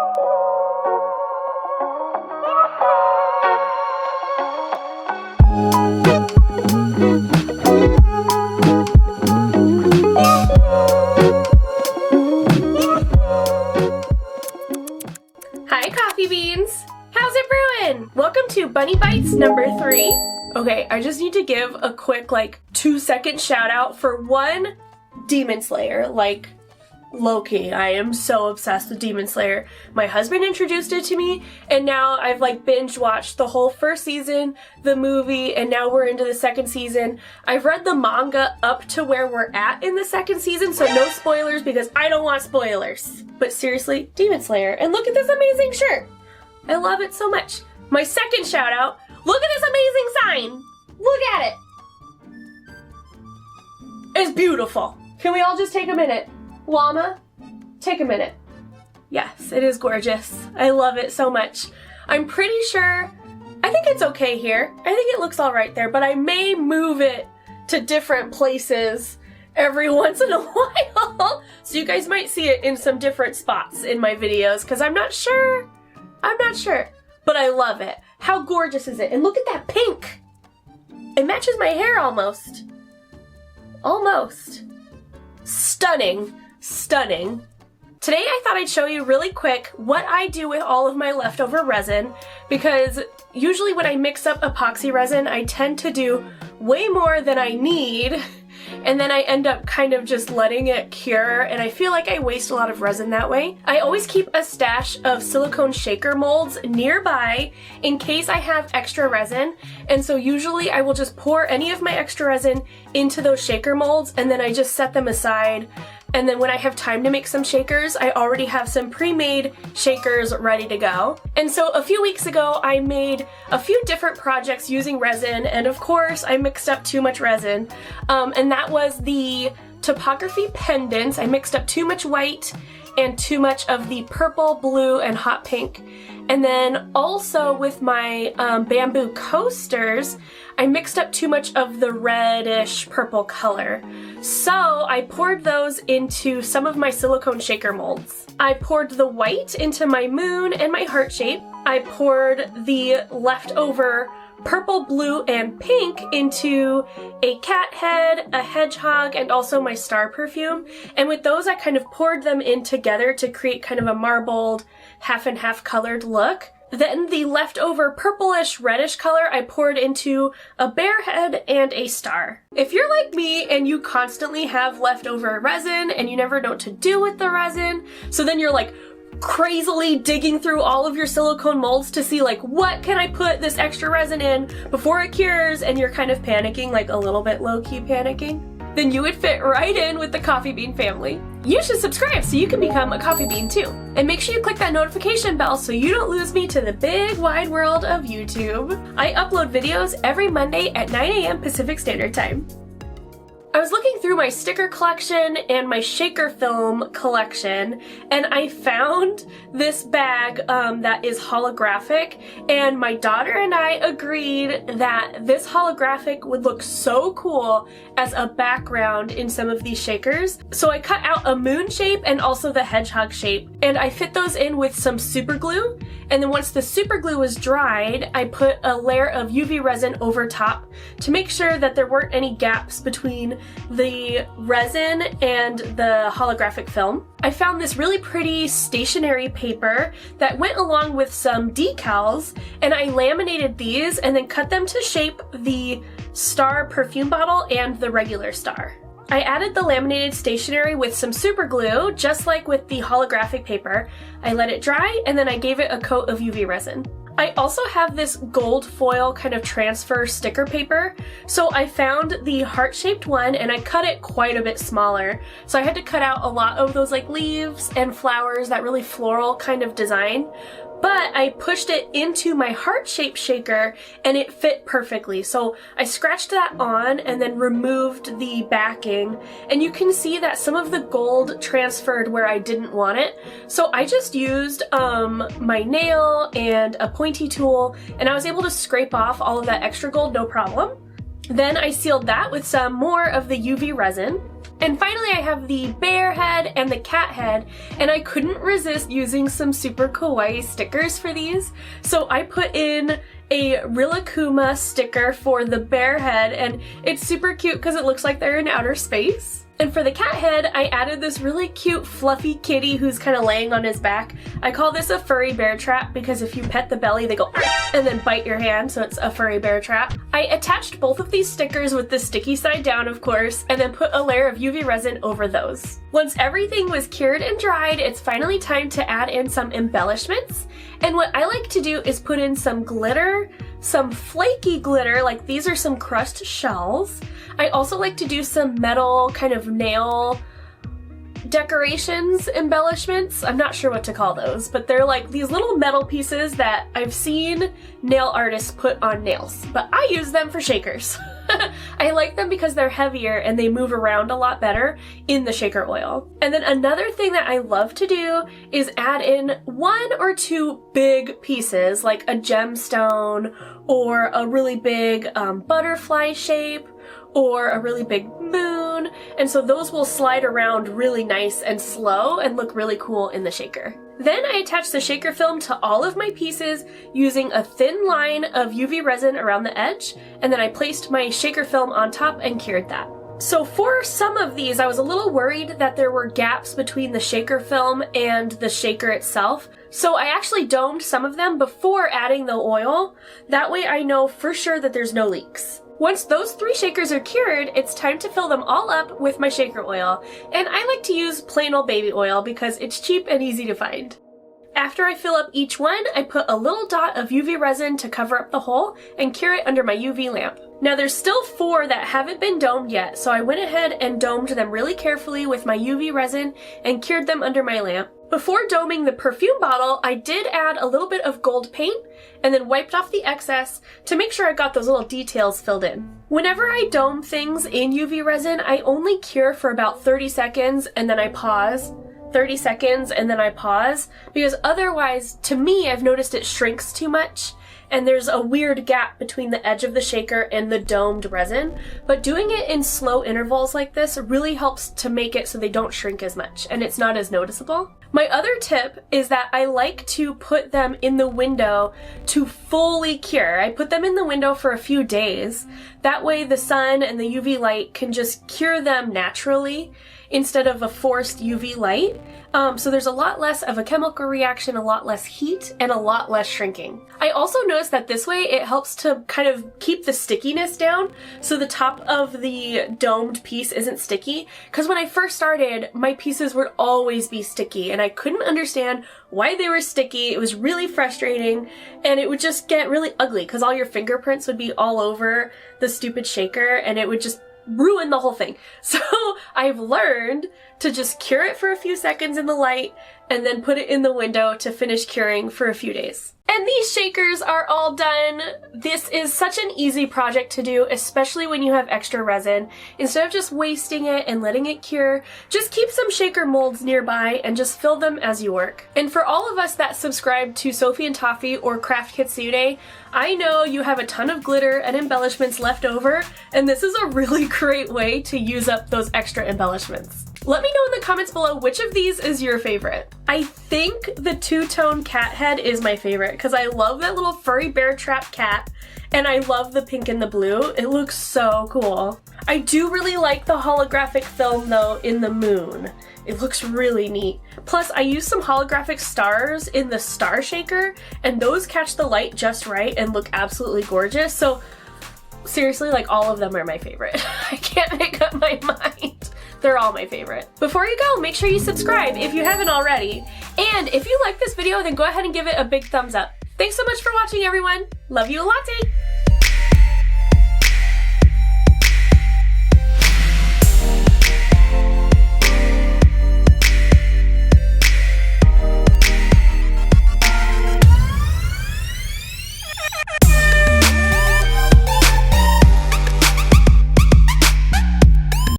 Hi coffee beans! How's it brewing? Welcome to Bunnie Bites number 3. Okay, I just need to give a quick 2-second shout out for one Demon Slayer, low-key. I am so obsessed with Demon Slayer. My husband introduced it to me, and now I've binge watched the whole first season, the movie, and now we're into the second season. I've read the manga up to where we're at in the second season, so no spoilers because I don't want spoilers. But seriously, Demon Slayer, and look at this amazing shirt. I love it so much. My second shout out, look at this amazing sign. Look at it. It's beautiful. Can we all just take a minute? Llama, take a minute. Yes, it is gorgeous. I love it so much. I'm pretty sure, I think it's okay here. I think it looks all right there, but I may move it to different places every once in a while. So you guys might see it in some different spots in my videos because I'm not sure. But I love it. How gorgeous is it? And look at that pink. It matches my hair almost. Almost. Stunning. Stunning. Today I thought I'd show you really quick what I do with all of my leftover resin, because usually when I mix up epoxy resin I tend to do way more than I need, and then I end up kind of just letting it cure, and I feel like I waste a lot of resin that way. I always keep a stash of silicone shaker molds nearby in case I have extra resin, and so usually I will just pour any of my extra resin into those shaker molds, and then I just set them aside. And then when I have time to make some shakers, I already have some pre-made shakers ready to go. And so a few weeks ago, I made a few different projects using resin, and of course, I mixed up too much resin. And that was the topography pendants. I mixed up too much white and too much of the purple, blue, and hot pink. And then also with my bamboo coasters, I mixed up too much of the reddish purple color. So I poured those into some of my silicone shaker molds. I poured the white into my moon and my heart shape. I poured the leftover purple, blue, and pink into a cat head, a hedgehog, and also my star perfume. And with those, I kind of poured them in together to create kind of a marbled, half and half colored look. Then the leftover purplish reddish color I poured into a bear head and a star. If you're like me and you constantly have leftover resin and you never know what to do with the resin, so then you're crazily digging through all of your silicone molds to see what can I put this extra resin in before it cures, and you're kind of panicking, a little bit low-key panicking, then you would fit right in with the coffee bean family. You should subscribe so you can become a coffee bean too. And make sure you click that notification bell so you don't lose me to the big wide world of YouTube. I upload videos every Monday at 9 a.m. Pacific Standard Time. I was looking through my sticker collection and my shaker film collection, and I found this bag that is holographic, and my daughter and I agreed that this holographic would look so cool as a background in some of these shakers. So I cut out a moon shape and also the hedgehog shape, and I fit those in with some super glue, and then once the super glue was dried, I put a layer of UV resin over top to make sure that there weren't any gaps between the resin and the holographic film. I found this really pretty stationery paper that went along with some decals, and I laminated these and then cut them to shape the star perfume bottle and the regular star. I added the laminated stationery with some super glue, just like with the holographic paper. I let it dry, and then I gave it a coat of UV resin. I also have this gold foil kind of transfer sticker paper, so I found the heart-shaped one and I cut it quite a bit smaller. So I had to cut out a lot of those leaves and flowers, that really floral kind of design. But I pushed it into my heart-shaped shaker and it fit perfectly. So I scratched that on and then removed the backing, and you can see that some of the gold transferred where I didn't want it. So I just used my nail and a pointy tool, and I was able to scrape off all of that extra gold no problem. Then I sealed that with some more of the UV resin. And finally I have the bear head and the cat head, and I couldn't resist using some super kawaii stickers for these. So I put in a Rilakkuma sticker for the bear head, and it's super cute because it looks like they're in outer space. And for the cat head, I added this really cute fluffy kitty who's kind of laying on his back. I call this a furry bear trap because if you pet the belly, they go and then bite your hand, so it's a furry bear trap. I attached both of these stickers with the sticky side down, of course, and then put a layer of UV resin over those. Once everything was cured and dried, it's finally time to add in some embellishments. And what I like to do is put in some glitter, some flaky glitter, like these are some crushed shells. I also like to do some metal kind of nail decorations, embellishments. I'm not sure what to call those, but they're like these little metal pieces that I've seen nail artists put on nails, but I use them for shakers. I like them because they're heavier and they move around a lot better in the shaker oil. And then another thing that I love to do is add in 1 or 2 big pieces, like a gemstone or a really big butterfly shape or a really big moon, and so those will slide around really nice and slow and look really cool in the shaker. Then I attached the shaker film to all of my pieces using a thin line of UV resin around the edge, and then I placed my shaker film on top and cured that. So for some of these, I was a little worried that there were gaps between the shaker film and the shaker itself, so I actually domed some of them before adding the oil. That way I know for sure that there's no leaks. Once those 3 shakers are cured, it's time to fill them all up with my shaker oil, and I like to use plain old baby oil because it's cheap and easy to find. After I fill up each one, I put a little dot of UV resin to cover up the hole and cure it under my UV lamp. Now there's still 4 that haven't been domed yet, so I went ahead and domed them really carefully with my UV resin and cured them under my lamp. Before doming the perfume bottle, I did add a little bit of gold paint and then wiped off the excess to make sure I got those little details filled in. Whenever I dome things in UV resin, I only cure for about 30 seconds and then I pause. 30 seconds and then I pause, because otherwise, to me, I've noticed it shrinks too much and there's a weird gap between the edge of the shaker and the domed resin. But doing it in slow intervals like this really helps to make it so they don't shrink as much and it's not as noticeable. My other tip is that I like to put them in the window to fully cure. I put them in the window for a few days. That way the sun and the UV light can just cure them naturally instead of a forced UV light. So there's a lot less of a chemical reaction, a lot less heat, and a lot less shrinking. I also noticed that this way it helps to kind of keep the stickiness down so the top of the domed piece isn't sticky. Because when I first started, my pieces would always be sticky and I couldn't understand why they were sticky. It was really frustrating and it would just get really ugly because all your fingerprints would be all over the stupid shaker and it would just ruin the whole thing. So I've learned to just cure it for a few seconds in the light and then put it in the window to finish curing for a few days. And these shakers are all done. This is such an easy project to do, especially when you have extra resin. Instead of just wasting it and letting it cure, just keep some shaker molds nearby and just fill them as you work. And for all of us that subscribe to Sophie and Toffee or Craft Kitsune, I know you have a ton of glitter and embellishments left over, and this is a really great way to use up those extra embellishments. Let me know in the comments below which of these is your favorite. I think the two-tone cat head is my favorite because I love that little furry bear trap cat and I love the pink and the blue. It looks so cool. I do really like the holographic film though in the moon. It looks really neat. Plus I used some holographic stars in the star shaker and those catch the light just right and look absolutely gorgeous. So seriously, like all of them are my favorite. I can't make up my mind. They're all my favorite. Before you go, make sure you subscribe if you haven't already. And if you like this video, then go ahead and give it a big thumbs up. Thanks so much for watching, everyone. Love you a latte.